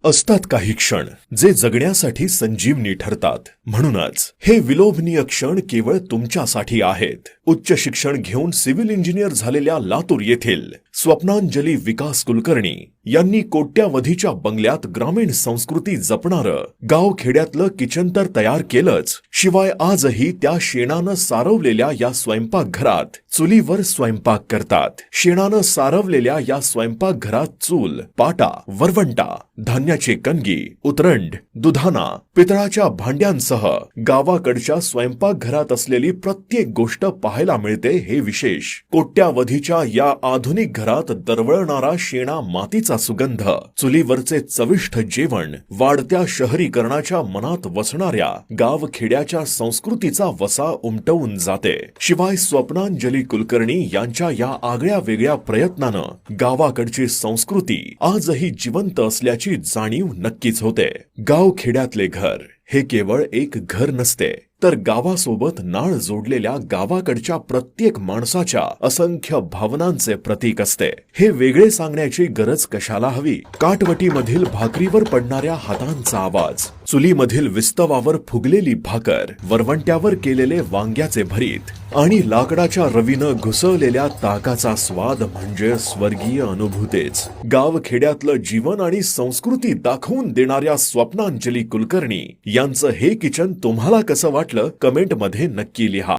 असतात काही क्षण जे जगण्यासाठी संजीवनी ठरतात. म्हणूनच हे विलोभनीय क्षण केवळ तुमच्यासाठी आहेत. उच्च शिक्षण घेऊन सिव्हिल इंजिनियर झालेल्या लातूर येथील स्वप्नांजली विकास कुलकर्णी यांनी कोट्यावधीच्या बंगल्यात ग्रामीण संस्कृती जपणारं गावखेड्यातलं किचन तर तयार केलंच, शिवाय आजही त्या शेणानं सारवलेल्या या स्वयंपाकघरात चुलीवर स्वयंपाक करतात. शेणानं सारवलेल्या या स्वयंपाकघरात चूल, पाटा, वरवंटा, धान्याची कणगी, उतरंड, दुधाना, पितळाच्या भांड्यांसह गावाकडच्या स्वयंपाकघरात असलेली प्रत्येक गोष्ट पाहायला मिळते. हे विशेष. कोट्यावधीच्या या आधुनिक घरात दरवळणारा शेणा मातीचा सुगंध, चुलीवरचे चविष्ट जेवण, वाढत्या शहरीकरणाच्या मनात वसणाऱ्या गावखेड्याच्या संस्कृतीचा वसा उमटवून जाते. शिवाय स्वप्नांजली कुलकर्णी यांच्या या आगळ्या वेगळ्या प्रयत्नानं गावाकडची संस्कृती आजही जिवंत असल्याची जाणीव नक्कीच होते. गावखेड्यातले घर हे केवळ एक घर नसते, तर गावासोबत नाळ जोडलेल्या गावाकडच्या प्रत्येक माणसाच्या असंख्य भावनांचे प्रतीक असते. हे वेगळे सांगण्याची गरज कशाला हवी? काटवटीमधील भाकरीवर पडणाऱ्या हातांचा आवाज, चुलीमधील विस्तवावर फुगलेली भाकर, वरवंट्यावर केलेले वांग्याचे भरीत आणि लाकडाच्या रवीनं घुसवलेल्या ताकाचा स्वाद म्हणजे स्वर्गीय अनुभूतीच. गावखेड्यातलं जीवन आणि संस्कृती दाखवून देणाऱ्या स्वप्नांजली कुलकर्णी यांचं हे किचन तुम्हाला कसं वाटलं? कमेंट मध्ये नक्की लिहा.